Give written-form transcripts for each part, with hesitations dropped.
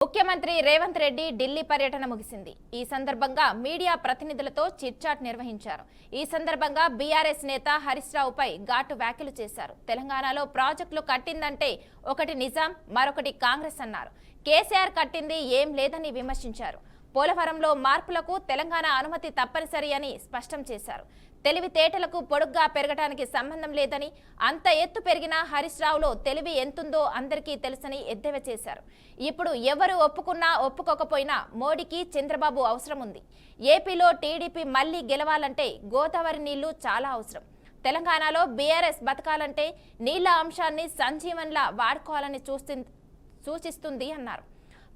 ముఖ్యమంత్రి రేవంత్ రెడ్డి ఢిల్లీ పర్యటన ముగిసింది. ఈ సందర్భంగా మీడియా ప్రతినిధులతో చిట్చాట్ నిర్వహించారు. ఈ సందర్భంగా బీఆర్ఎస్ నేత హరీష్ రావుపై ఘాటు వ్యాఖ్యలు చేశారు. తెలంగాణలో ప్రాజెక్టులు కట్టిందంటే ఒకటి నిజాం, మరొకటి కాంగ్రెస్ అన్నారు. కేసీఆర్ కట్టింది ఏం లేదని విమర్శించారు. పోలవరంలో మార్పులకు తెలంగాణ అనుమతి తప్పనిసరి అని స్పష్టం చేశారు. తెలివితేటలకు పొడుగ్గా పెరగడానికి సంబంధం లేదని, అంత ఎత్తు పెరిగినా హరీష్ రావులో తెలివి ఎంతుందో అందరికీ తెలుసని ఎద్దేవా చేశారు. ఇప్పుడు ఎవరు ఒప్పుకున్నా ఒప్పుకోకపోయినా మోడీకి చంద్రబాబు అవసరం ఉంది. ఏపీలో టీడీపీ మళ్లీ గెలవాలంటే గోదావరి నీళ్లు చాలా అవసరం. తెలంగాణలో బీఆర్ఎస్ బతకాలంటే నీళ్ల అంశాన్ని సంజీవన్లా వాడుకోవాలని సూచిస్తుంది అన్నారు.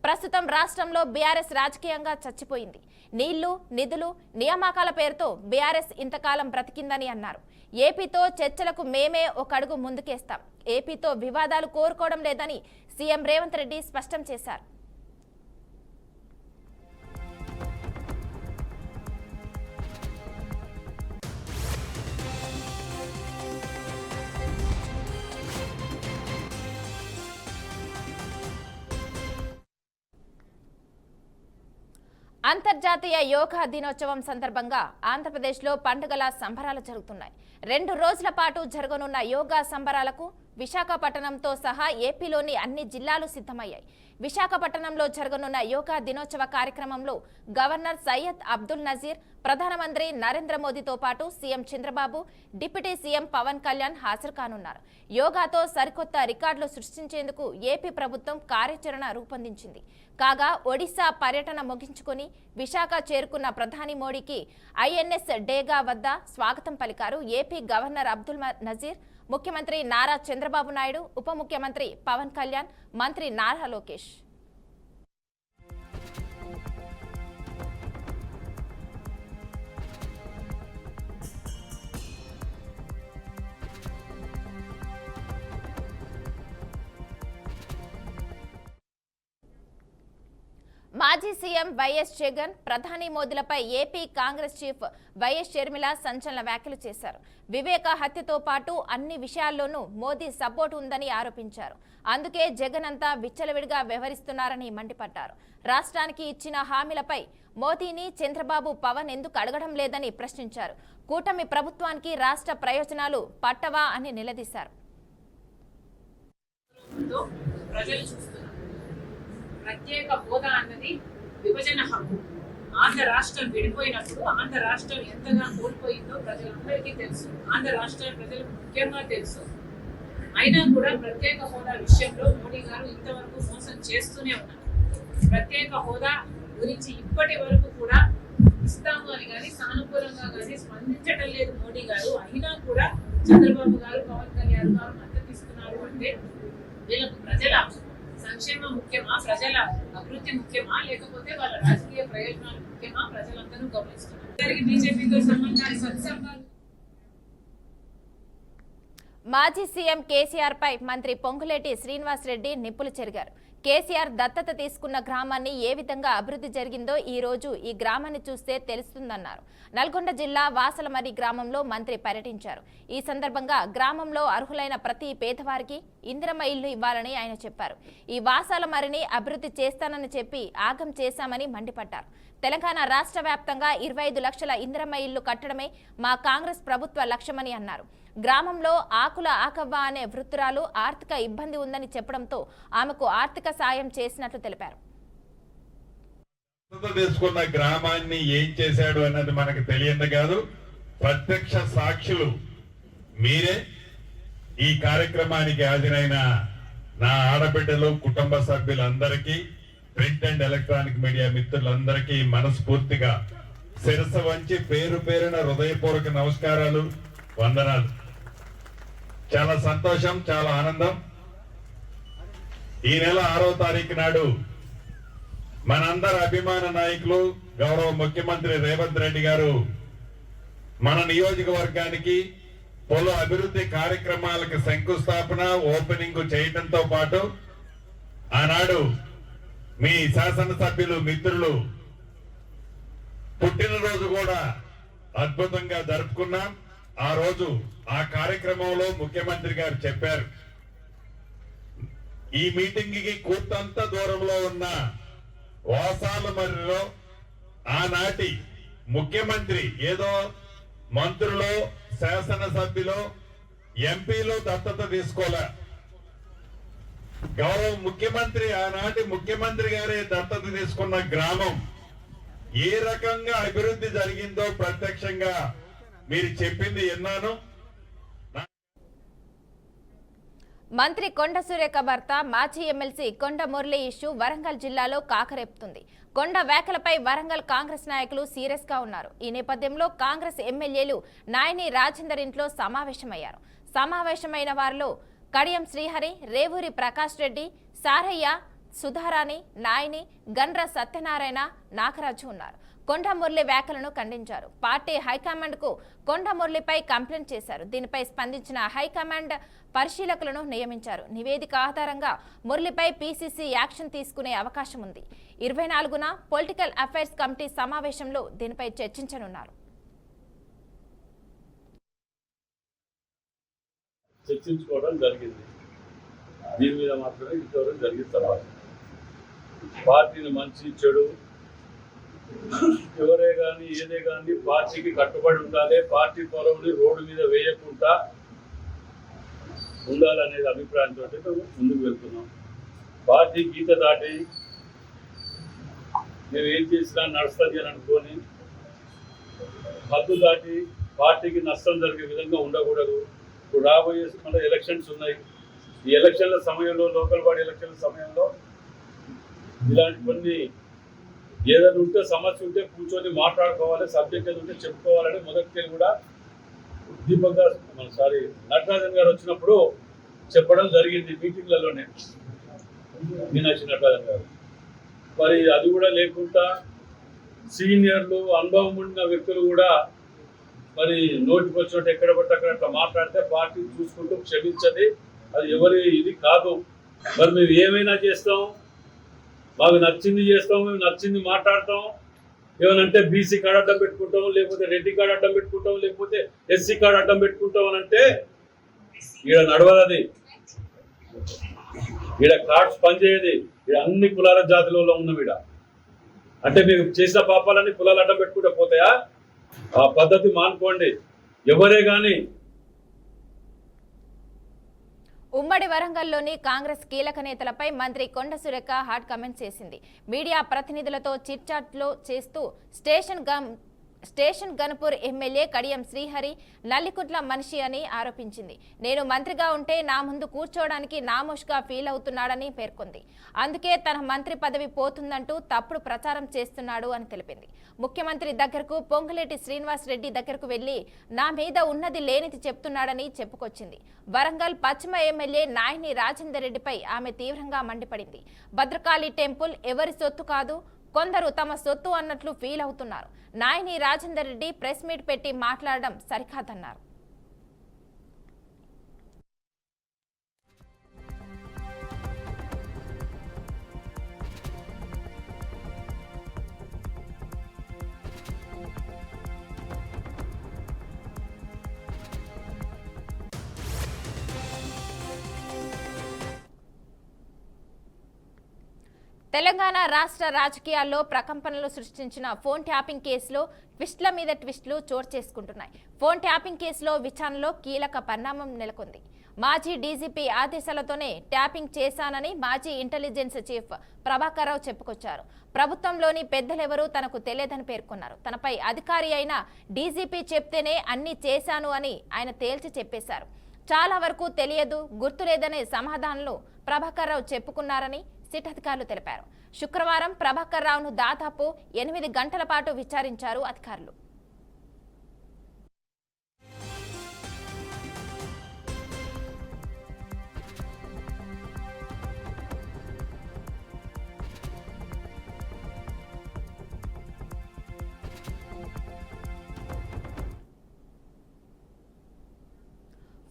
ప్రస్తుతం రాష్ట్రంలో బీఆర్ఎస్ రాజకీయంగా చచ్చిపోయింది. నీళ్లు, నిధులు, నియామకాల పేరుతో బీఆర్ఎస్ ఇంతకాలం బ్రతికిందని అన్నారు. ఏపీతో చర్చలకు మేమే ఒక అడుగు ముందుకేస్తాం. ఏపీతో వివాదాలు కోరుకోవడం లేదని సీఎం రేవంత్ రెడ్డి స్పష్టం చేశారు. అంతర్జాతీయ యోగా దినోత్సవం సందర్భంగా ఆంధ్రప్రదేశ్లో పండుగల సంబరాలు జరుగుతున్నాయి. 2 రోజుల పాటు జరగనున్న యోగా సంబరాలకు విశాఖపట్నంతో సహా ఏపీలోని అన్ని జిల్లాలు సిద్ధమయ్యాయి. విశాఖపట్నంలో జరగనున్న యోగా దినోత్సవ కార్యక్రమంలో గవర్నర్ సయ్యద్ అబ్దుల్ నజీర్, ప్రధానమంత్రి నరేంద్ర మోదీతో పాటు CM Chandrababu, deputy CM Pawan Kalyan హాజరు కానున్నారు. యోగాతో సరికొత్త రికార్డులు సృష్టించేందుకు ఏపీ ప్రభుత్వం కార్యాచరణ రూపొందించింది. కాగా ఒడిశా పర్యటన ముగించుకుని విశాఖ చేరుకున్న ప్రధాని మోడీకి ఐఎన్ఎస్ డేగా వద్ద స్వాగతం పలికారు ఏపీ గవర్నర్ అబ్దుల్ నజీర్, ముఖ్యమంత్రి నారా చంద్రబాబు నాయుడు, ఉప ముఖ్యమంత్రి పవన్ కళ్యాణ్, మంత్రి నారా లోకేష్. మాజీ సీఎం వైఎస్ జగన్, ప్రధాని మోదీలపై ఏపీ కాంగ్రెస్ చీఫ్ వైఎస్ షర్మిల సంచలన వ్యాఖ్యలు చేశారు. వివేక హత్యతో పాటు అన్ని విషయాల్లోనూ మోదీ సపోర్ట్ ఉందని ఆరోపించారు. అందుకే జగన్ అంతా విచ్చలవిడిగా వ్యవహరిస్తున్నారని మండిపడ్డారు. రాష్ట్రానికి ఇచ్చిన హామీలపై మోదీని చంద్రబాబు, పవన్ ఎందుకు అడగడం లేదని ప్రశ్నించారు. కూటమి ప్రభుత్వానికి రాష్ట్ర ప్రయోజనాలు పట్టవా అని నిలదీశారు. ప్రత్యేక హోదా అన్నది విభజన హక్కు. ఆంధ్ర రాష్ట్రం విడిపోయినప్పుడు ఆంధ్ర రాష్ట్రం ఎంతగా కోల్పోయిందో ప్రజలందరికీ తెలుసు. ఆంధ్ర రాష్ట్ర ప్రజలకు ముఖ్యంగా తెలుసు. అయినా కూడా ప్రత్యేక హోదా విషయంలో మోడీ గారు ఇంతవరకు మోసం చేస్తూనే ఉన్నారు. ప్రత్యేక హోదా గురించి ఇప్పటి వరకు కూడా ఇస్తాము అని కానీ సానుకూలంగా కానీ స్పందించడం లేదు మోడీ గారు. అయినా కూడా చంద్రబాబు గారు, పవన్ కళ్యాణ్ గారు మద్దతిస్తున్నారు అంటే వీళ్ళకు ప్రజల సంక్షేమం ముఖ్యమా, ప్రజల అభివృద్ధి ముఖ్యమా, లేకపోతే వాళ్ళ రాజకీయ ప్రయోజనాలు ముఖ్యమా? ప్రజలందరూ గమనిస్తున్నారు. బీజేపీతో సంబంధాలు, సత్సంగాలు. మాజీ సీఎం కేసీఆర్ పై మంత్రి పొంగులేటి శ్రీనివాస్ రెడ్డి నిప్పులు చెరిగారు. కేసీఆర్ దత్తత తీసుకున్న గ్రామాన్ని ఏ విధంగా అభివృద్ధి జరిగిందో ఈ రోజు ఈ గ్రామాన్ని చూస్తే తెలుస్తుందన్నారు. నల్గొండ జిల్లా వాసలమరి గ్రామంలో మంత్రి పర్యటించారు. ఈ సందర్భంగా గ్రామంలో అర్హులైన ప్రతి పేదవారికి ఇందిరమ్మ ఇల్లు ఇవ్వాలని ఆయన చెప్పారు. ఈ వాసాలమరిని అభివృద్ధి చేస్తానని చెప్పి ఆగం చేశామని మండిపడ్డారు. తెలంగాణ రాష్ట్ర వ్యాప్తంగా 25 లక్షల ఇందిరమ్మ ఇల్లు కట్టడమే మా కాంగ్రెస్ ప్రభుత్వ లక్ష్యమని అన్నారు. గ్రామంలో ఆకుల ఆకవ్వ అనే వృత్తురాలు ఆర్థిక ఇబ్బంది ఉందని చెప్పడంతో ఆమెకు ఆర్థిక సాయం చేసినట్లు తెలిపారు. తీసుకున్న గ్రామాన్ని ఏం చేశాడు అన్నది మనకు తెలియదు కాదు, ప్రత్యక్ష సాక్షులు మీరే. ఈ కార్యక్రమానికి హాజరైన నా ఆడబిడ్డలు, కుటుంబ సభ్యులందరికీ, ప్రింట్ అండ్ ఎలక్ట్రానిక్ మీడియా మిత్రులందరికీ మనస్ఫూర్తిగా శిరస్సు వంచి పేరు పేరున హృదయపూర్వక నమస్కారాలు, వందనాలు. చాలా సంతోషం, చాలా ఆనందం. ఈ నెల 6వ తారీఖు నాడు మనందరి అభిమాన నాయకులు గౌరవ ముఖ్యమంత్రి రేవంత్ రెడ్డి గారు మన నియోజకవర్గానికి పలు అభివృద్ధి కార్యక్రమాలకు శంకుస్థాపన, ఓపెనింగ్ చేయడంతో పాటు ఆనాడు మీ శాసనసభ్యులు, మిత్రులు పుట్టినరోజు కూడా అద్భుతంగా జరుపుకున్నాం. ఆ రోజు ఆ కార్యక్రమంలో ముఖ్యమంత్రి గారు చెప్పారు, ఈ మీటింగ్ కి కూర్తంత దూరంలో ఉన్న వాసాలమర్రిలో ఆనాటి ముఖ్యమంత్రి ఏదో మంత్రులు శాసనసభ్యులు ఎంపీలు దత్తత తీసుకోలే. గౌరవ ముఖ్యమంత్రి ఆనాటి ముఖ్యమంత్రి గారే దత్తత తీసుకున్న గ్రామం ఏ రకంగా అభివృద్ధి జరిగిందో ప్రత్యక్షంగా మీరు చెప్పింది విన్నాను. మంత్రి కొండ సురేఖ భర్త మాజీ ఎమ్మెల్సీ కొండ మురళి ఇష్యూ వరంగల్ జిల్లాలో కాకరేపుతుంది. కొండ వ్యాఖ్యలపై వరంగల్ కాంగ్రెస్ నాయకులు సీరియస్ గా ఉన్నారు. ఈ నేపథ్యంలో కాంగ్రెస్ ఎమ్మెల్యేలు నాయని రాజేందర్ ఇంట్లో సమావేశమయ్యారు. సమావేశమైన వారిలో కడియం శ్రీహరి, రేవూరి ప్రకాష్ రెడ్డి, సారయ్య, సుధారాణి, నాయని, గండ్ర సత్యనారాయణ, నాగరాజు ఉన్నారు. కొండ మురళి వ్యాఖ్యలను ఖండించారు. పార్టీ హైకమాండ్ కు కొండ మురళిపై కంప్లైంట్ చేశారు. దీనిపై స్పందించిన హైకమాండ్ పరిశీలకులను నియమించారు. నివేదిక ఆధారంగా మురళిపై పీసీసీ యాక్షన్ తీసుకునే అవకాశం ఉంది. 24న పొలిటికల్ అఫైర్స్ కమిటీ సమావేశంలో దీనిపై చర్చించనున్నారు. చర్చించుకోవడం జరిగింది. దీని మీద మాత్రమే ఇంతవరకు జరిగిన తర్వాత పార్టీని మంచి చెడు ఎవరే కానీ ఏదే కానీ పార్టీకి కట్టుబడి ఉండాలి, పార్టీ పొరవుని రోడ్డు మీద వేయకుండా ఉండాలనేది అభిప్రాయంతో ముందుకు వెళ్తున్నాం. పార్టీ గీత దాటి మేము ఏం చేసినా నడుస్తుంది అని అనుకొని హద్దు దాటి పార్టీకి నష్టం జరిగే విధంగా ఉండకూడదు. ఇప్పుడు రాబోయే మన ఎలక్షన్స్ ఉన్నాయి. ఈ ఎలక్షన్ల సమయంలో, లోకల్ బాడీ ఎలక్షన్ల సమయంలో ఇలాంటి కొన్ని ఏదైనా ఉంటే సమస్య ఉంటే కూర్చొని మాట్లాడుకోవాలి, సబ్జెక్ట్ ఏది ఉంటే చెప్పుకోవాలని మొదటికి కూడా దీపక్ దాస్ నటరాజన్ గారు వచ్చినప్పుడు చెప్పడం జరిగింది మీటింగ్లలోనే, మీనాక్షి నటరాజన్ గారు. మరి అది కూడా లేకుండా సీనియర్లు, అనుభవం ఉన్న వ్యక్తులు కూడా మరి నోటికి వచ్చినట్టు ఎక్కడ పట్టి అక్కడ అట్లా మాట్లాడితే పార్టీ చూసుకుంటూ క్షమించది, అది ఎవరి ఇది కాదు. మరి మేము ఏమైనా చేస్తాం, మాకు నచ్చింది చేస్తాం, మేము నచ్చింది మాట్లాడతాం. ఏమనంటే బీసీ కార్డు అడ్డం పెట్టుకుంటాం, లేకపోతే రెడ్డి కార్డు అడ్డం పెట్టుకుంటాం, లేకపోతే ఎస్సీ కార్డు అడ్డం పెట్టుకుంటాం అని అంటే ఈడ నడవదది. ఈడ కార్డ్స్ పనిచేయది. ఈడ అన్ని కులాల జాతిలో ఉన్నాం. ఈడ అంటే మీరు చేసిన పాపాలన్నీ కులాలు అడ్డం పెట్టుకుంటే పోతాయా? ఆ పద్ధతి మానుకోండి. ఎవరే కానీ ఉమ్మడి వరంగల్లోని కాంగ్రెస్ కీలక నేతలపై మంత్రి కొండ సురేఖ హాట్ కామెంట్స్ చేసింది. మీడియా ప్రతినిధులతో చిట్చాట్లో చేస్తూ స్టేషన్ గన్పూర్ ఎమ్మెల్యే కడియం శ్రీహరి నల్లికుట్ల మనిషి అని ఆరోపించింది. నేను మంత్రిగా ఉంటే నా ముందు కూర్చోవడానికి నామోష్గా ఫీల్ అవుతున్నాడని పేర్కొంది. అందుకే తన మంత్రి పదవి పోతుందంటూ తప్పుడు ప్రచారం చేస్తున్నాడు అని తెలిపింది. ముఖ్యమంత్రి దగ్గరకు పొంగులేటి శ్రీనివాస్ రెడ్డి దగ్గరకు వెళ్లి నా మీద ఉన్నది లేనిది చెప్తున్నాడని చెప్పుకొచ్చింది. వరంగల్ పశ్చిమ ఎమ్మెల్యే నాయని రాజేందర్ రెడ్డిపై ఆమె తీవ్రంగా మండిపడింది. భద్రకాళి టెంపుల్ ఎవరి సొత్తు కాదు, కొందరు తమ సొత్తు అన్నట్లు ఫీల్ అవుతున్నారు. నాయని రాజేందర్ రెడ్డి ప్రెస్ మీట్ పెట్టి మాట్లాడడం సరికాదన్నారు. తెలంగాణ రాష్ట్ర రాజకీయాల్లో ప్రకంపనలు సృష్టించిన ఫోన్ ట్యాపింగ్ కేసులో ట్విస్ట్ల మీద ట్విస్టులు చోటు చేసుకుంటున్నాయి. ఫోన్ ట్యాపింగ్ కేసులో విచారణలో కీలక పరిణామం నెలకొంది. మాజీ డీజీపీ ఆదేశాలతోనే ట్యాపింగ్ చేశానని మాజీ ఇంటెలిజెన్స్ చీఫ్ ప్రభాకర్ రావు చెప్పుకొచ్చారు. ప్రభుత్వంలోని పెద్దలెవరూ తనకు తెలియదని పేర్కొన్నారు. తనపై అధికారి అయిన డీజీపీ చెప్తేనే అన్ని చేశాను అని ఆయన తేల్చి చెప్పేశారు. చాలా వరకు తెలియదు, గుర్తులేదనే సమాధానాలు ప్రభాకర్ రావు చెప్పుకున్నారని సిట్ అధికారులు తెలిపారు. శుక్రవారం ప్రభాకర్ రావును దాదాపు 8 గంటల పాటు విచారించారు అధికారులు.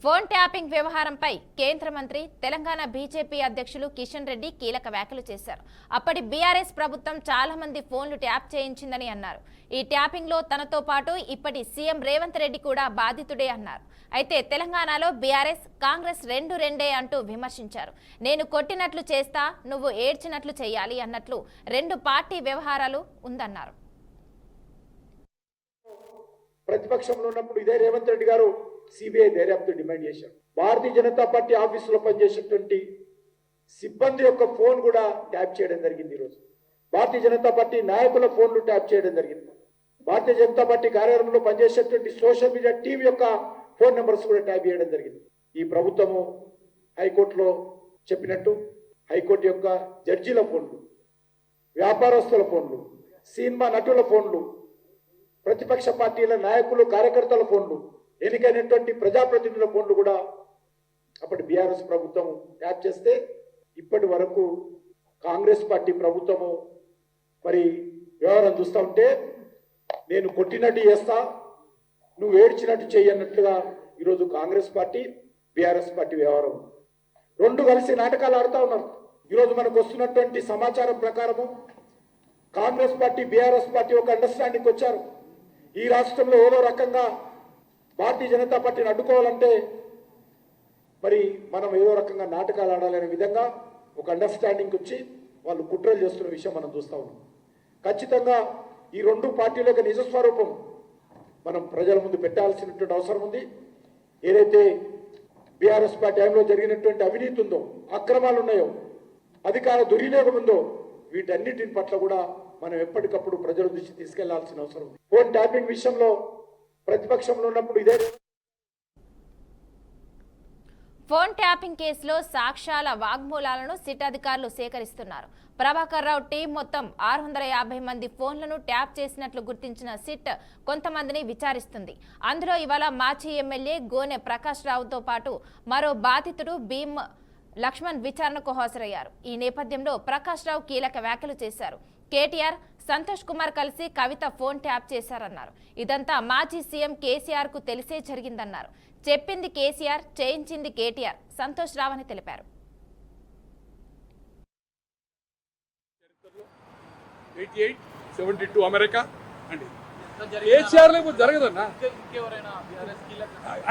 ఫోన్ ట్యాపింగ్ వ్యవహారంపై కేంద్ర మంత్రి తెలంగాణ బీజేపీ అధ్యక్షులు కిషన్ రెడ్డి కీలక వ్యాఖ్యలు చేశారు. అప్పటి బీఆర్ఎస్ ప్రభుత్వం చాలా మంది ఫోన్లు ట్యాప్ చేయించిందని అన్నారు. ఈ ట్యాపింగ్ లో తనతో పాటు ఇప్పటి సీఎం రేవంత్ రెడ్డి కూడా బాధితుడే అన్నారు. అయితే తెలంగాణలో బీఆర్ఎస్ కాంగ్రెస్ రెండే అంటూ విమర్శించారు. నేను కొట్టినట్లు చేస్తా, నువ్వు ఏడ్చినట్లు చేయాలి అన్నట్లు రెండు పార్టీ వ్యవహారాలు ఉందన్నారు. ప్రతిపక్షంలో ఉన్నప్పుడు ఇదే రేవంత్ రెడ్డి గారు సిబిఐ దర్యాప్తు డిమాండ్ చేశారు. భారతీయ జనతా పార్టీ ఆఫీసులో పనిచేసేటువంటి సిబ్బంది యొక్క ఫోన్ కూడా ట్యాప్ చేయడం జరిగింది. ఈరోజు భారతీయ జనతా పార్టీ నాయకుల ఫోన్లు ట్యాప్ చేయడం జరిగింది. భారతీయ జనతా పార్టీ కార్యాలయంలో పనిచేసేటువంటి సోషల్ మీడియా టీం యొక్క ఫోన్ నెంబర్స్ కూడా ట్యాప్ చేయడం జరిగింది. ఈ ప్రభుత్వము హైకోర్టులో చెప్పినట్టు హైకోర్టు యొక్క జడ్జీల ఫోన్లు, వ్యాపారస్తుల ఫోన్లు, సినిమా నటుల ఫోన్లు, ప్రతిపక్ష పార్టీల నాయకులు కార్యకర్తల ఫోన్లు, ఎన్నికైనటువంటి ప్రజాప్రతినిధుల ఫోన్లు కూడా అప్పటి బీఆర్ఎస్ ప్రభుత్వం ట్యాప్ చేస్తే ఇప్పటి వరకు కాంగ్రెస్ పార్టీ ప్రభుత్వము మరి వ్యవహారం చూస్తూ ఉంటే నేను కొట్టినట్టు చేస్తా, నువ్వు ఏడ్చినట్టు చెయ్యన్నట్లుగా ఈరోజు కాంగ్రెస్ పార్టీ బీఆర్ఎస్ పార్టీ వ్యవహారం రెండు కలిసి నాటకాలు ఆడుతూ ఉన్నారు. ఈరోజు మనకు వస్తున్నటువంటి సమాచారం ప్రకారము కాంగ్రెస్ పార్టీ బీఆర్ఎస్ పార్టీ ఒక అండర్స్టాండింగ్ వచ్చారు. ఈ రాష్ట్రంలో ఏదో రకంగా భారతీయ జనతా పార్టీని అడ్డుకోవాలంటే మరి మనం ఏదో రకంగా నాటకాలు ఆడాలనే విధంగా ఒక అండర్స్టాండింగ్ వచ్చి వాళ్ళు కుట్రలు చేస్తున్న విషయం మనం చూస్తూ ఉన్నాం. ఖచ్చితంగా ఈ రెండు పార్టీల యొక్క నిజస్వరూపం మనం ప్రజల ముందు పెట్టాల్సినటువంటి అవసరం ఉంది. ఏదైతే బీఆర్ఎస్ పార్టీ టైంలో జరిగినటువంటి అవినీతి ఉందో, అక్రమాలు ఉన్నాయో, అధికార దుర్వినియోగం ఉందో, వీటన్నిటిని పట్ల కూడా మనం ఎప్పటికప్పుడు ప్రజల దృష్టి తీసుకెళ్లాల్సిన అవసరం ఉంది. ఫోన్ ట్యాపింగ్ విషయంలో ప్రతిపక్షంలో ఉన్నప్పుడు ఇదే ఫోన్ ట్యాపింగ్ కేసులో సాక్ష్యాల వాగ్మూలాలను సిట్ అధికారులు సేకరిస్తున్నారు. ప్రభాకర్ రావు టీం మొత్తం 650 మంది ఫోన్లను ట్యాప్ చేసినట్లు గుర్తించిన సిట్ కొంతమందిని విచారిస్తుంది. అందులో ఇవాళ మాజీ ఎమ్మెల్యే గోనె ప్రకాష్ రావుతో పాటు మరో బాధితుడు భీమ్ లక్ష్మణ్ విచారణకు హాజరయ్యారు. ఈ నేపథ్యంలో ప్రకాష్ రావు కీలక వ్యాఖ్యలు చేశారు. కేటీఆర్, సంతోష్ కుమార్ కలిసి కవిత ఫోన్ ట్యాప్ చేశారన్నారు. ఇదంతా మాజీ సీఎం కేసీఆర్ కు తెలిసే జరిగిందన్నారు. చెప్పింది కేసీఆర్, చేయించింది కేటీఆర్, సంతోష్ రావు అని తెలిపారు. 88, 72 అమెరికా అండి. కేసీఆర్ లేకపోతే జరగదన్నా.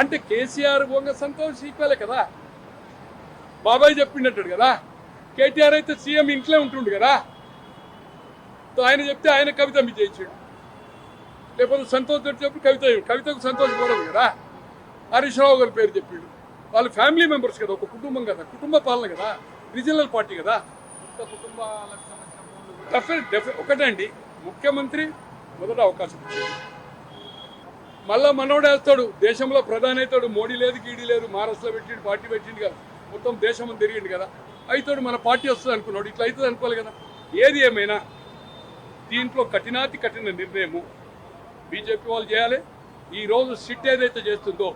అంటే కేసీఆర్ బొంగ సంతోష్ ఈక్వలే కదా. బాబాయ్ చెప్పిండట్టాడు కదా. కేటీఆర్ అయితే సీఎం ఇంట్లో ఉంటుండు కదా. ఆయన చెప్తే ఆయన కవిత మీ చేయించాడు. లేకపోతే సంతోష్ చెప్పి కవితకు సంతోష్ పోలేదు కదా. హరీష్ రావు గారి పేరు చెప్పిండు. వాళ్ళు ఫ్యామిలీ మెంబర్స్ కదా, ఒక కుటుంబం కదా, కుటుంబ పాలన కదా, రీజనల్ పార్టీ కదా. ఒకటే అండి, ముఖ్యమంత్రి మొదట అవకాశం ఇచ్చాడు. మళ్ళా మనోడే వస్తాడు, దేశంలో ప్రధాని అవుతాడు. మోడీ లేదు, గీడీ లేదు, మహారాష్ట్రలో పెట్టిండు, పార్టీ పెట్టిండు కదా, మొత్తం దేశం తిరిగిండు కదా. అవుతాడు, మన పార్టీ వస్తుంది అనుకున్నాడు. ఇట్లా అవుతుంది అనుకోవాలి కదా. ఏది ఏమైనా దీంట్లో కఠినాతి కఠిన నిర్ణయము బీజేపీ వాళ్ళు చేయాలి. ఈరోజు సిట్ ఏదైతే చేస్తుందో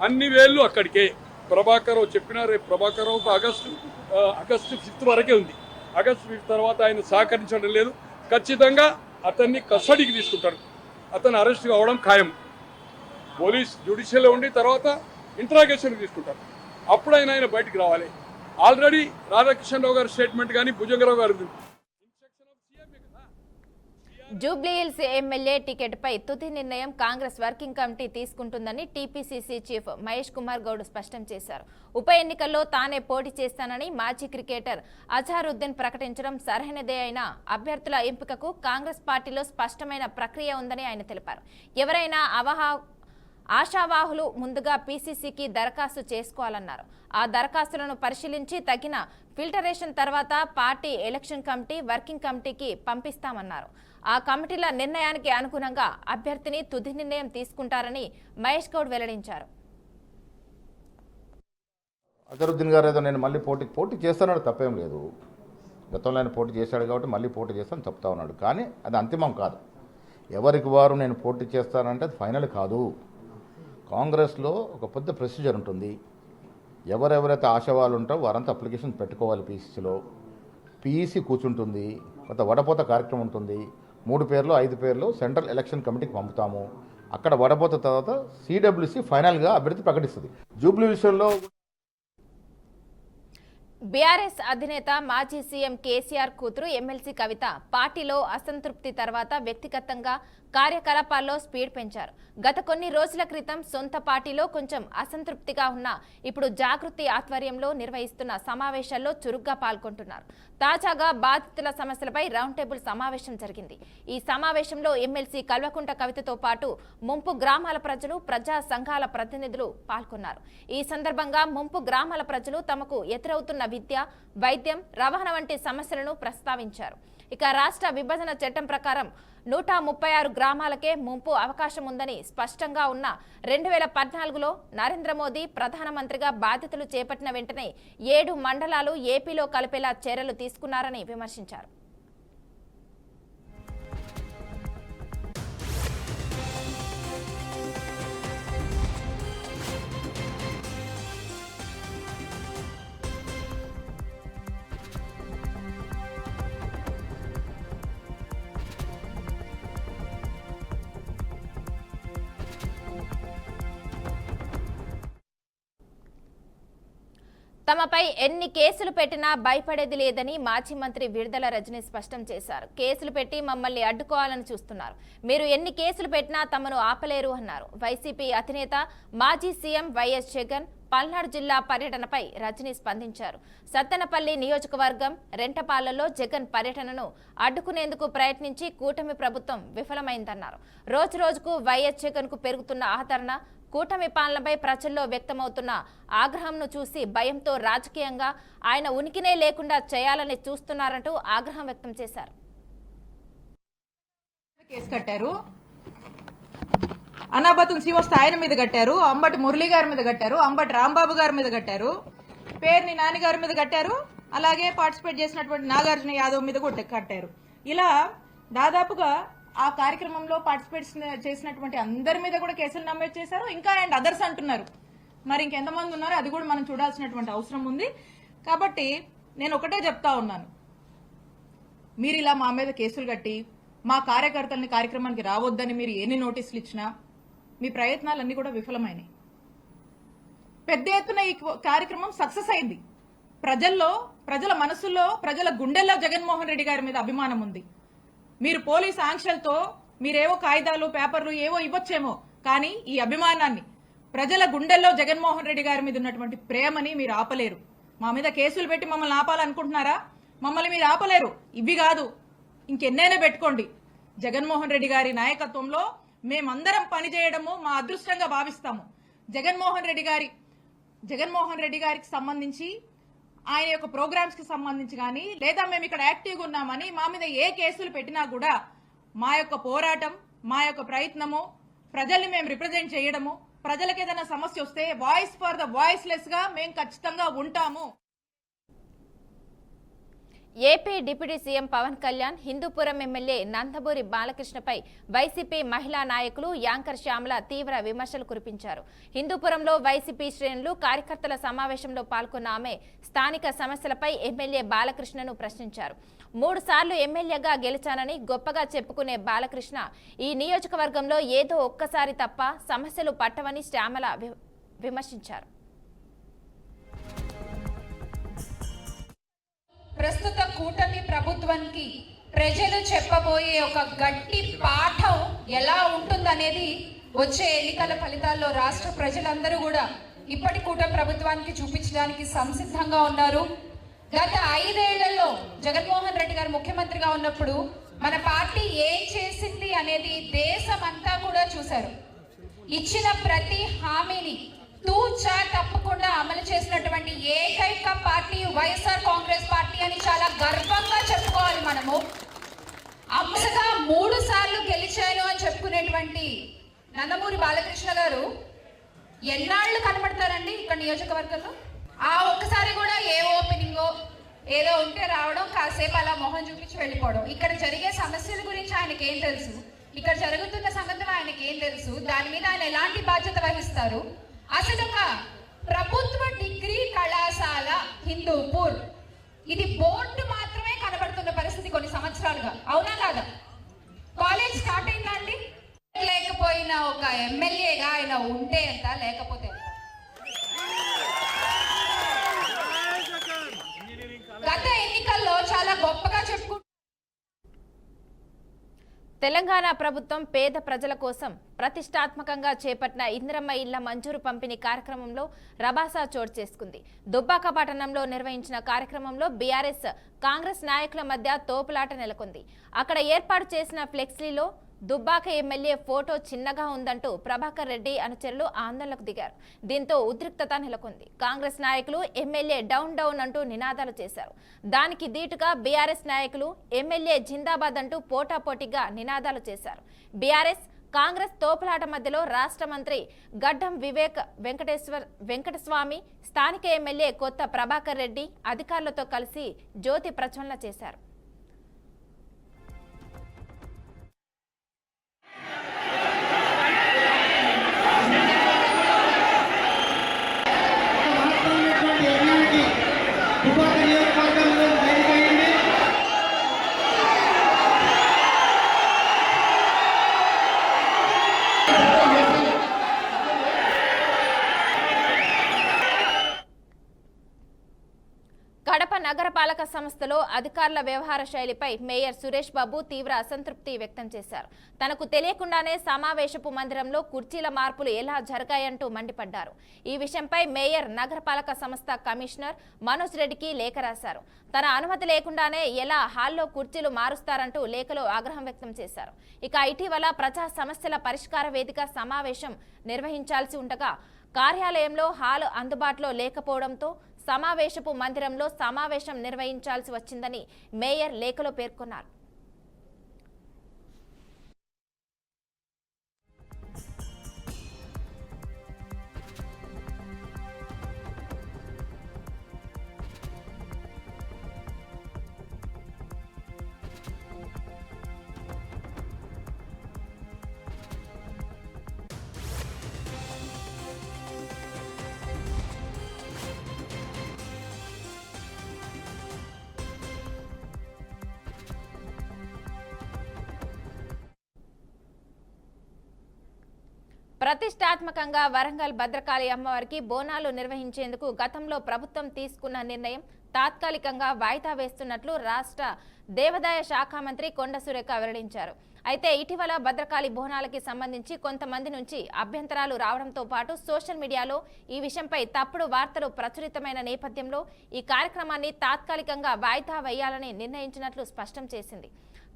అన్ని వేళ్ళు అక్కడికే. ప్రభాకర్ రావు చెప్పినా రేపు ప్రభాకర్ రావుకు ఆగస్టు 5 వరకే ఉంది. ఆగస్టు 5 తర్వాత ఆయన సహకరించడం లేదు. ఖచ్చితంగా అతన్ని కస్టడీకి తీసుకుంటారు. అతను అరెస్ట్ కావడం ఖాయం. పోలీస్ జ్యుడిషియల్లో ఉండి తర్వాత ఇంట్రాగేషన్కి తీసుకుంటారు. అప్పుడు ఆయన బయటికి రావాలి. ఆల్రెడీ రాధాకిషన్ రావు గారి స్టేట్మెంట్ కానీ భుజంగరావు గారి జూబ్లీహిల్స్ ఎమ్మెల్యే టికెట్ పై తుది నిర్ణయం కాంగ్రెస్ వర్కింగ్ కమిటీ తీసుకుంటుందని టీపీసీసీ చీఫ్ మహేష్ కుమార్ గౌడ్ స్పష్టం చేశారు. ఉప ఎన్నికల్లో తానే పోటీ చేస్తానని మాజీ క్రికెటర్ అజారుద్దీన్ ప్రకటించడం సరైనదే అయినా అభ్యర్థుల ఎంపికకు కాంగ్రెస్ పార్టీలో స్పష్టమైన ప్రక్రియ ఉందని ఆయన తెలిపారు. ఎవరైనా ఆశావాహులు ముందుగా పీసీసీకి దరఖాస్తు చేసుకోవాలన్నారు. ఆ దరఖాస్తులను పరిశీలించి తగిన ఫిల్టరేషన్ తర్వాత పార్టీ ఎలక్షన్ కమిటీ వర్కింగ్ కమిటీకి పంపిస్తామన్నారు. ఆ కమిటీల నిర్ణయానికి అనుగుణంగా అభ్యర్థిని తుది నిర్ణయం తీసుకుంటారని మహేష్ గౌడ్ వెల్లడించారు. అజరుద్దీన్ గారు ఏదో నేను మళ్ళీ పోటీ చేస్తానని తప్పేం లేదు. గతంలో ఆయన పోటీ చేశాడు కాబట్టి మళ్ళీ పోటీ చేస్తాను చెప్తా ఉన్నాడు. కానీ అది అంతిమం కాదు. ఎవరికి వారు నేను పోటీ చేస్తానంటే అది ఫైనల్ కాదు. కాంగ్రెస్లో ఒక పెద్ద ప్రొసీజర్ ఉంటుంది. ఎవరెవరైతే ఆశావాళ్ళు ఉంటారో వారంతా అప్లికేషన్ పెట్టుకోవాలి. పీసీసీలో పీఈసీ కూర్చుంటుంది. కొంత వడపోత కార్యక్రమం ఉంటుంది. 3 పేర్లు 5 పేర్లు సెంట్రల్ ఎలక్షన్ కమిటీకి పంపుతాము. అక్కడ వడపోత తర్వాత సిడబ్ల్యూసి ఫైనల్గా అభ్యర్థి ప్రకటిస్తుంది. జూబ్లీ విషయంలో బీఆర్ఎస్ అధినేత మాజీ సీఎం కేసీఆర్ కూతురు ఎమ్మెల్సీ కవిత పార్టీలో అసంతృప్తి తర్వాత వ్యక్తిగతంగా కార్యకలాపాల్లో స్పీడ్ పెంచారు. గత కొన్ని రోజుల క్రితం సొంత పార్టీలో కొంచెం అసంతృప్తిగా ఉన్న ఇప్పుడు జాగృతి ఆధ్వర్యంలో నిర్వహిస్తున్న సమావేశాల్లో చురుగ్గా పాల్గొంటున్నారు. తాజాగా బాధితుల సమస్యలపై రౌండ్ టేబుల్ సమావేశం జరిగింది. ఈ సమావేశంలో ఎమ్మెల్సీ కల్వకుంట కవితతో పాటు ముంపు గ్రామాల ప్రజలు, ప్రజా సంఘాల ప్రతినిధులు పాల్గొన్నారు. ఈ సందర్భంగా ముంపు గ్రామాల ప్రజలు తమకు ఎదురవుతున్న విద్య, వైద్యం, రవాణా వంటి సమస్యలను ప్రస్తావించారు. ఇక రాష్ట్ర విభజన చట్టం ప్రకారం 136 గ్రామాలకే ముంపు అవకాశం ఉందని స్పష్టంగా ఉన్న 2014లో నరేంద్ర మోదీ ప్రధానమంత్రిగా బాధ్యతలు చేపట్టిన వెంటనే 7 మండలాలు ఏపీలో కలిపేలా చర్యలు తీసుకున్నారని విమర్శించారు. తమపై ఎన్ని కేసులు పెట్టినా భయపడేది లేదని మాజీ మంత్రి విడుదల రజనీ స్పష్టం చేశారు. కేసులు పెట్టి మమ్మల్ని అడ్డుకోవాలని చూస్తున్నారు. మీరు ఎన్ని కేసులు పెట్టినా తమను ఆపలేరు అన్నారు. వైసీపీ అధినేత మాజీ సీఎం వైఎస్ జగన్ పల్నాడు జిల్లా పర్యటనపై రజనీ స్పందించారు. సత్తెనపల్లి నియోజకవర్గం రెంటపాలలో జగన్ పర్యటనను అడ్డుకునేందుకు ప్రయత్నించి కూటమి ప్రభుత్వం విఫలమైందన్నారు. రోజు రోజుకు వైఎస్ జగన్ కు పెరుగుతున్న ఆదరణ, కూటమి పాలనపై ప్రజల్లో వ్యక్తమవుతున్న ఆగ్రహంను చూసి భయంతో రాజకీయంగా ఆయన ఉనికినే లేకుండా చేయాలని చూస్తున్నారంటూ ఆగ్రహం వ్యక్తం చేశారు. కేసు కట్టారు, అనాబతున్ శ్రీవస్తు ఆయన మీద కట్టారు, అంబటి మురళి గారి మీద కట్టారు, అంబటి రాంబాబు గారి మీద కట్టారు, పేర్ని నాని గారి మీద కట్టారు, అలాగే పార్టిసిపేట్ చేసినటువంటి నాగార్జున యాదవ్ మీద కూడా కట్టారు. ఇలా దాదాపుగా ఆ కార్యక్రమంలో పార్టిసిపేట్ చేసినటువంటి అందరి మీద కూడా కేసులు నమోదు చేశారు. ఇంకా అండ్ అదర్స్ అంటున్నారు. మరి ఇంకెంతమంది ఉన్నారో అది కూడా మనం చూడాల్సినటువంటి అవసరం ఉంది. కాబట్టి నేను ఒకటే చెప్తా ఉన్నాను, మీరు ఇలా మా మీద కేసులు కట్టి మా కార్యకర్తల్ని కార్యక్రమానికి రావద్దని మీరు ఎన్ని నోటీసులు ఇచ్చినా మీ ప్రయత్నాలన్నీ కూడా విఫలమైనాయి. పెద్ద ఎత్తున ఈ కార్యక్రమం సక్సెస్ అయింది. ప్రజల మనసుల్లో, ప్రజల గుండెల్లో జగన్మోహన్ రెడ్డి గారి మీద అభిమానం ఉంది. మీరు పోలీస్ ఆంక్షలతో మీరేవో కాగితాలు, పేపర్లు ఏవో ఇవ్వచ్చేమో, కానీ ఈ అభిమానాన్ని, ప్రజల గుండెల్లో జగన్మోహన్ రెడ్డి గారి మీద ఉన్నటువంటి ప్రేమని మీరు ఆపలేరు. మా మీద కేసులు పెట్టి మమ్మల్ని ఆపాలనుకుంటున్నారా? మమ్మల్ని మీరు ఆపలేరు. ఇవి కాదు, ఇంకెన్నైనా పెట్టుకోండి. జగన్మోహన్ రెడ్డి గారి నాయకత్వంలో మేమందరం పనిచేయడము మా అదృష్టంగా భావిస్తాము. జగన్మోహన్ రెడ్డి గారికి సంబంధించి, ఆయన యొక్క ప్రోగ్రామ్స్ కి సంబంధించి కానీ, లేదా మేము ఇక్కడ యాక్టివ్గా ఉన్నామని మా మీద ఏ కేసులు పెట్టినా కూడా మా యొక్క పోరాటం, మా యొక్క ప్రయత్నము, ప్రజల్ని మేము రిప్రజెంట్ చేయడము, ప్రజలకు ఏదైనా సమస్య వస్తే వాయిస్ ఫర్ ద వాయిస్లెస్ గా మేము ఖచ్చితంగా ఉంటాము. AP deputy CM Pawan Kalyan Hindupuram MLA Nandamuri బాలకృష్ణపై వైసీపీ మహిళా నాయకులు యాంకర్ శ్యామల తీవ్ర విమర్శలు కురిపించారు. హిందూపురంలో వైసీపీ శ్రేణులు కార్యకర్తల సమావేశంలో పాల్గొన్న ఆమె స్థానిక సమస్యలపై ఎమ్మెల్యే బాలకృష్ణను ప్రశ్నించారు. 3 సార్లు ఎమ్మెల్యేగా గెలిచానని గొప్పగా చెప్పుకునే బాలకృష్ణ ఈ నియోజకవర్గంలో ఏదో ఒక్కసారి తప్ప సమస్యలు పట్టవని శ్యామల విమర్శించారు. ప్రస్తుత కూటమి ప్రభుత్వానికి ప్రజలు చెప్పబోయే ఒక గట్టి పాఠం ఎలా ఉంటుందనేది వచ్చే ఎన్నికల ఫలితాల్లో రాష్ట్ర ప్రజలందరూ కూడా ఇప్పటి కూటమి ప్రభుత్వానికి చూపించడానికి సంసిద్ధంగా ఉన్నారు. గత 5 ఏళ్లలో జగన్మోహన్ రెడ్డి గారు ముఖ్యమంత్రిగా ఉన్నప్పుడు మన పార్టీ ఏం చేసింది అనేది దేశమంతా కూడా చూశారు. ఇచ్చిన ప్రతి హామీని తూచా తప్పకుండా అమలు చేసినటువంటి ఏకైక పార్టీ వైఎస్ఆర్ కాంగ్రెస్ పార్టీ అని చాలా గర్వంగా చెప్పుకోవాలి. మనము అంశగా 3 సార్లు గెలిచాను అని చెప్పుకునేటువంటి నందమూరి బాలకృష్ణ గారు ఎన్నాళ్ళు కనబడతారండి ఇక్కడ నియోజకవర్గంలో? ఆ ఒక్కసారి కూడా ఏ ఓపెనింగో ఏదో ఉంటే రావడం, కాసేపు అలా మొహం చూపించి వెళ్ళిపోవడం. ఇక్కడ జరిగే సమస్యల గురించి ఆయనకి ఏం తెలుసు? ఇక్కడ జరుగుతున్న సంగతులు ఆయనకి ఏం తెలుసు? దాని మీద ఆయన ఎలాంటి బాధ్యత వహిస్తారు? అసలు ఒక ప్రభుత్వ డిగ్రీ కళాశాల హిందూపూర్, ఇది బోర్డు మాత్రమే కనబడుతున్న పరిస్థితి కొన్ని సంవత్సరాలుగా, అవునా కాదా? కాలేజ్ స్టార్ట్ అయిందా అండి? లేకపోయినా ఒక ఉంటే ఎంత లేకపోతే ఎంత? గత ఎన్నికల్లో చాలా గొప్పగా చెప్పుకుంటారు. తెలంగాణ ప్రభుత్వం పేద ప్రజల కోసం ప్రతిష్టాత్మకంగా చేపట్టిన ఇందిరమ్మ ఇళ్ల మంజూరు పంపిణీ కార్యక్రమంలో రభాసా చోటు చేసుకుంది. దుబ్బాక పట్టణంలో నిర్వహించిన కార్యక్రమంలో బీఆర్ఎస్ కాంగ్రెస్ నాయకుల మధ్య తోపులాట నెలకొంది. అక్కడ ఏర్పాటు చేసిన ఫ్లెక్సీలో దుబ్బాక ఎమ్మెల్యే ఫోటో చిన్నగా ఉందంటూ ప్రభాకర్ రెడ్డి అనుచరులు ఆందోళనకు దిగారు. దీంతో ఉద్రిక్తత నెలకొంది. కాంగ్రెస్ నాయకులు ఎమ్మెల్యే డౌన్ డౌన్ అంటూ నినాదాలు చేశారు. దానికి దీటుగా బీఆర్ఎస్ నాయకులు ఎమ్మెల్యే జిందాబాద్ అంటూ పోటాపోటీగా నినాదాలు చేశారు. బీఆర్ఎస్ కాంగ్రెస్ తోపులాట మధ్యలో రాష్ట్ర మంత్రి గడ్డం వెంకటస్వామి, స్థానిక ఎమ్మెల్యే కొత్త ప్రభాకర్ రెడ్డి అధికారులతో కలిసి జ్యోతి ప్రజ్వలన చేశారు. కడప నగరపాలక సంస్థలో అధికారుల వ్యవహార శైలిపై మేయర్ సురేష్ బాబు తీవ్ర అసంతృప్తి వ్యక్తం చేశారు. తనకు తెలియకుండానే సమావేశపు మందిరంలో కుర్చీల మార్పులు ఎలా జరిగాయంటూ మండిపడ్డారు. ఈ విషయంపై మేయర్ నగరపాలక సంస్థ కమిషనర్ మనోజ్ రెడ్డికి లేఖ రాశారు. తన అనుమతి లేకుండానే ఎలా హాల్లో కుర్చీలు మారుస్తారంటూ లేఖలో ఆగ్రహం వ్యక్తం చేశారు. ఇక ఇటీవల ప్రజా సమస్యల పరిష్కార వేదిక సమావేశం నిర్వహించాల్సి ఉండగా కార్యాలయంలో హాల్ అందుబాటులో లేకపోవడంతో సమావేశపు మందిరంలో సమావేశం నిర్వహించాల్సి వచ్చిందని మేయర్ లేఖలో పేర్కొన్నారు. ప్రతిష్టాత్మకంగా వరంగల్ భద్రకాళి అమ్మవారికి బోనాలు నిర్వహించేందుకు గతంలో ప్రభుత్వం తీసుకున్న నిర్ణయం తాత్కాలికంగా వాయిదా వేస్తున్నట్లు రాష్ట్ర దేవాదాయ శాఖ మంత్రి కొండ సురేఖ వెల్లడించారు. అయితే ఇటీవల భద్రకాళి బోనాలకి సంబంధించి కొంతమంది నుంచి అభ్యంతరాలు రావడంతో పాటు సోషల్ మీడియాలో ఈ విషయంపై తప్పుడు వార్తలు ప్రచురితమైన నేపథ్యంలో ఈ కార్యక్రమాన్ని తాత్కాలికంగా వాయిదా వేయాలని నిర్ణయించినట్లు స్పష్టం చేసింది.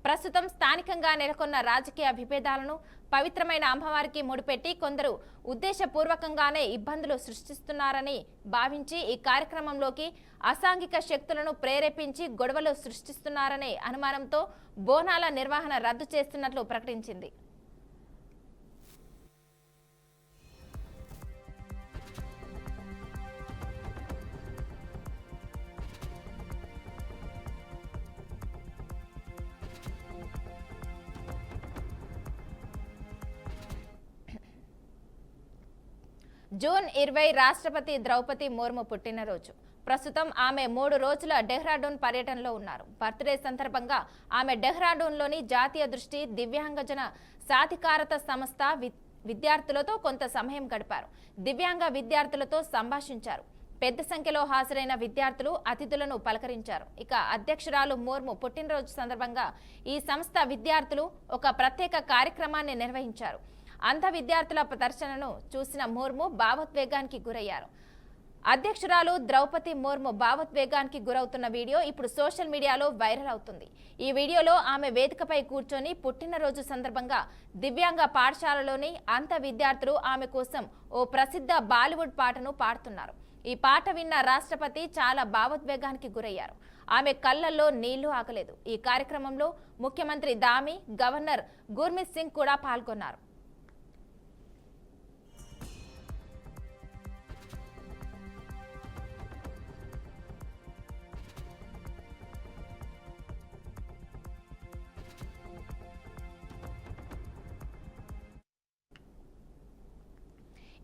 ప్రస్తుతం స్థానికంగా నెలకొన్న రాజకీయ విభేదాలను పవిత్రమైన అమ్మవారికి ముడిపెట్టి కొందరు ఉద్దేశపూర్వకంగానే ఇబ్బందులు సృష్టిస్తున్నారని భావించి ఈ కార్యక్రమంలోకి అసాంఘిక శక్తులను ప్రేరేపించి గొడవలు సృష్టిస్తున్నారనే అనుమానంతో బోనాల నిర్వహణ రద్దు చేస్తున్నట్లు ప్రకటించింది. జూన్ 20 రాష్ట్రపతి ద్రౌపది ముర్ము పుట్టినరోజు. ప్రస్తుతం ఆమె 3 రోజుల డెహ్రాడూన్ పర్యటనలో ఉన్నారు. బర్త్డే సందర్భంగా ఆమె డెహ్రాడూన్లోని జాతీయ దృష్టి దివ్యాంగజన సాధికారత సంస్థ విద్యార్థులతో కొంత సమయం గడిపారు. దివ్యాంగ విద్యార్థులతో సంభాషించారు. పెద్ద సంఖ్యలో హాజరైన విద్యార్థులు అతిథులను పలకరించారు. ఇక అధ్యక్షురాలు ముర్ము పుట్టినరోజు సందర్భంగా ఈ సంస్థ విద్యార్థులు ఒక ప్రత్యేక కార్యక్రమాన్ని నిర్వహించారు. అంధ విద్యార్థుల ప్రదర్శనను చూసిన ముర్ము భావోద్వేగానికి గురయ్యారు. అధ్యక్షురాలు ద్రౌపది ముర్ము భావోద్వేగానికి గురవుతున్న వీడియో ఇప్పుడు సోషల్ మీడియాలో వైరల్ అవుతుంది. ఈ వీడియోలో ఆమె వేదికపై కూర్చొని పుట్టినరోజు సందర్భంగా దివ్యాంగ పాఠశాలలోని అంధ విద్యార్థులు ఆమె కోసం ఓ ప్రసిద్ధ బాలీవుడ్ పాటను పాడుతున్నారు. ఈ పాట విన్న రాష్ట్రపతి చాలా భావోద్వేగానికి గురయ్యారు. ఆమె కళ్ళల్లో నీళ్లు ఆగలేదు. ఈ కార్యక్రమంలో ముఖ్యమంత్రి దామి, గవర్నర్ గుర్మిత్ సింగ్ కూడా పాల్గొన్నారు.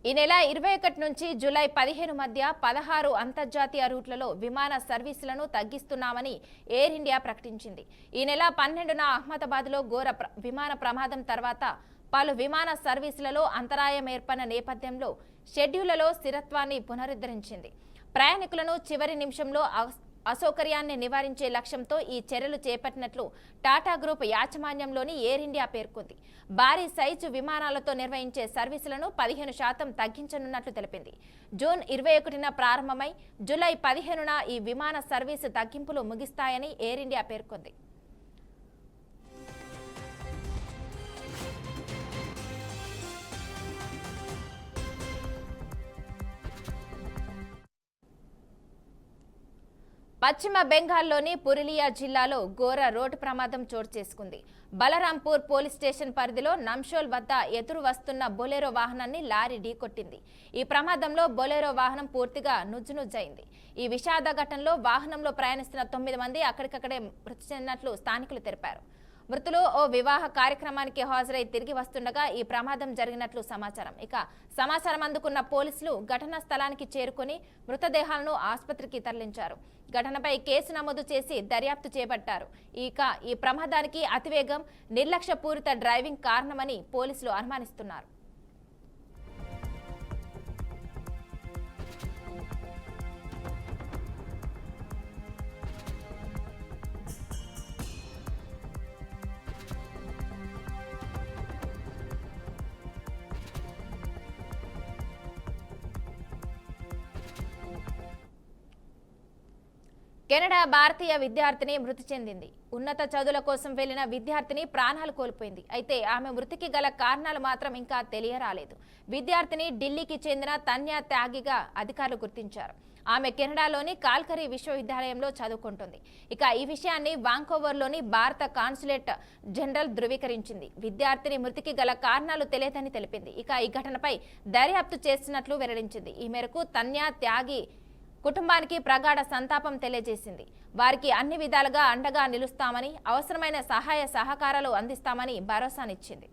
ఈ నెల 21 నుంచి జూలై 15 మధ్య 16 అంతర్జాతీయ రూట్లలో విమాన సర్వీసులను తగ్గిస్తున్నామని ఎయిర్ ఇండియా ప్రకటించింది. ఈ నెల 12న అహ్మదాబాద్లో ఘోర విమాన ప్రమాదం తర్వాత పలు విమాన సర్వీసులలో అంతరాయం ఏర్పడిన నేపథ్యంలో షెడ్యూళ్లలో స్థిరత్వాన్ని పునరుద్ధరించింది. ప్రయాణికులను చివరి నిమిషంలో అసౌకర్యాన్ని నివారించే లక్ష్యంతో ఈ చర్యలు చేపట్టినట్లు టాటా గ్రూప్ యాజమాన్యంలోని ఎయిర్ ఇండియా పేర్కొంది. భారీ సైజు విమానాలతో నిర్వహించే సర్వీసులను 15% తగ్గించనున్నట్లు తెలిపింది. జూన్ 21న ప్రారంభమై జూలై 15న ఈ విమాన సర్వీసు తగ్గింపులు ముగిస్తాయని ఎయిర్ ఇండియా పేర్కొంది. పశ్చిమ బెంగాల్లోని పురులియా జిల్లాలో ఘోర రోడ్డు ప్రమాదం చోటు చేసుకుంది. బలరాంపూర్ పోలీస్ స్టేషన్ పరిధిలో నమ్షోల్ వద్ద ఎదురు వస్తున్న బొలెరో వాహనాన్ని లారీ ఢీకొట్టింది. ఈ ప్రమాదంలో బొలెరో వాహనం పూర్తిగా నుజ్జునుజ్జైంది. ఈ విషాద ఘటనలో వాహనంలో ప్రయాణిస్తున్న 9 మంది అక్కడికక్కడే మృతి చెందినట్లు స్థానికులు తెలిపారు. మృతులు ఓ వివాహ కార్యక్రమానికి హాజరై తిరిగి వస్తుండగా ఈ ప్రమాదం జరిగినట్లు సమాచారం. ఇక సమాచారం అందుకున్న పోలీసులు ఘటనా స్థలానికి చేరుకుని మృతదేహాలను ఆసుపత్రికి తరలించారు. ఘటనపై కేసు నమోదు చేసి దర్యాప్తు చేపట్టారు. ఇక ఈ ప్రమాదానికి అతివేగం, నిర్లక్ష్యపూరిత డ్రైవింగ్ కారణమని పోలీసులు అనుమానిస్తున్నారు. కెనడా భారతీయ విద్యార్థిని మృతి చెందింది. ఉన్నత చదువుల కోసం వెళ్లిన విద్యార్థిని ప్రాణాలు కోల్పోయింది. అయితే ఆమె మృతికి గల కారణాలు మాత్రం ఇంకా తెలియరాలేదు. విద్యార్థిని ఢిల్లీకి చెందిన తన్యా త్యాగిగా అధికారులు గుర్తించారు. ఆమె కెనడాలోని కాల్కరీ విశ్వవిద్యాలయంలో చదువుకుంటుంది. ఇక ఈ విషయాన్ని వాంకోవర్లోని భారత కాన్సులేట్ జనరల్ ధృవీకరించింది. విద్యార్థిని మృతికి గల కారణాలు తెలియదని తెలిపింది. ఇక ఈ ఘటనపై దర్యాప్తు చేస్తున్నట్లు వెల్లడించింది. ఈ మేరకు తన్యా త్యాగి కుటుంబానికి ప్రగాఢ సంతాపం తెలియజేసింది. వారికి అన్ని విధాలుగా అండగా నిలుస్తామని, అవసరమైన సహాయ సహకారాలు అందిస్తామని భరోసానిచ్చింది.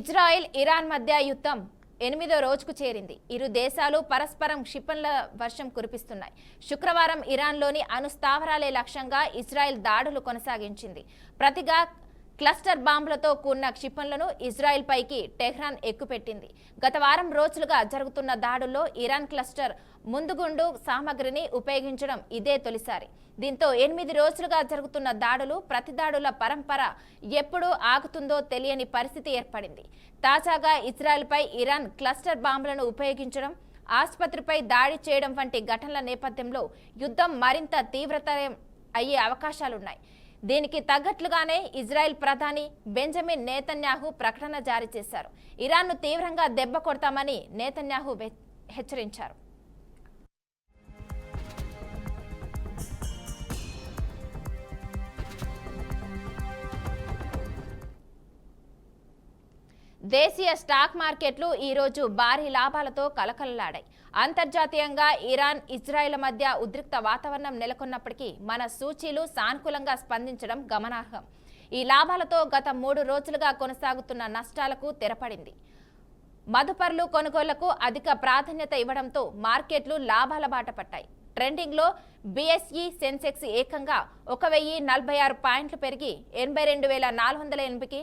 ఇజ్రాయెల్ ఇరాన్ మధ్య యుద్ధం 8వ రోజుకు చేరింది. ఇరు దేశాలు పరస్పరం క్షిపణుల వర్షం కురిపిస్తున్నాయి. శుక్రవారం ఇరాన్లోని అణు స్థావరాలే లక్ష్యంగా ఇజ్రాయెల్ దాడులు కొనసాగించింది. ప్రతిగా క్లస్టర్ బాంబులతో కూడిన క్షిపణులను ఇజ్రాయెల్ పైకి టెహ్రాన్ ఎక్కుపెట్టింది. గత వారం రోజులుగా జరుగుతున్న దాడుల్లో ఇరాన్ క్లస్టర్ ముందుగుండు సామగ్రిని ఉపయోగించడం ఇదే తొలిసారి. దీంతో 8 రోజులుగా జరుగుతున్న దాడులు, ప్రతిదాడుల పరంపర ఎప్పుడు ఆగుతుందో తెలియని పరిస్థితి ఏర్పడింది. తాజాగా ఇజ్రాయెల్పై ఇరాన్ క్లస్టర్ బాంబులను ఉపయోగించడం, ఆసుపత్రిపై దాడి చేయడం వంటి ఘటనల నేపథ్యంలో యుద్ధం మరింత తీవ్రతరం అయ్యే అవకాశాలున్నాయి. దీనికి తగ్గట్లుగానే ఇజ్రాయెల్ ప్రధాని బెంజమిన్ నేతన్యాహు ప్రకటన జారీ చేశారు. ఇరాన్ను తీవ్రంగా దెబ్బ కొడతామని నేతన్యాహు హెచ్చరించారు. దేశీయ స్టాక్ మార్కెట్లు ఈ రోజు భారీ లాభాలతో కలకలలాడాయి. అంతర్జాతీయంగా ఇరాన్, ఇజ్రాయెల్ మధ్య ఉద్రిక్త వాతావరణం నెలకొన్నప్పటికీ మన సూచీలు సానుకూలంగా స్పందించడం గమనార్హం. ఈ లాభాలతో గత 3 రోజులుగా కొనసాగుతున్న నష్టాలకు తెరపడింది. మదుపర్లు కొనుగోళ్లకు అధిక ప్రాధాన్యత ఇవ్వడంతో మార్కెట్లు లాభాల బాట పట్టాయి. ట్రెండింగ్లో బీఎస్ఈ సెన్సెక్స్ ఏకంగా 1046 పాయింట్లు పెరిగి 82,480కి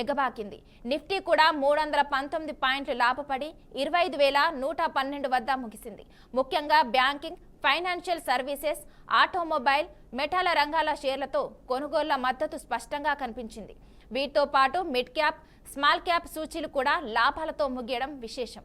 ఎగబాకింది. నిఫ్టీ కూడా 319 పాయింట్లు లాభపడి 25,112 వద్ద ముగిసింది. ముఖ్యంగా బ్యాంకింగ్, ఫైనాన్షియల్ సర్వీసెస్, ఆటోమొబైల్, మెటాల రంగాల షేర్లతో కొనుగోళ్ల మద్దతు స్పష్టంగా కనిపించింది. వీటితో పాటు మిడ్ క్యాప్, స్మాల్ క్యాప్ సూచీలు కూడా లాభాలతో ముగియడం విశేషం.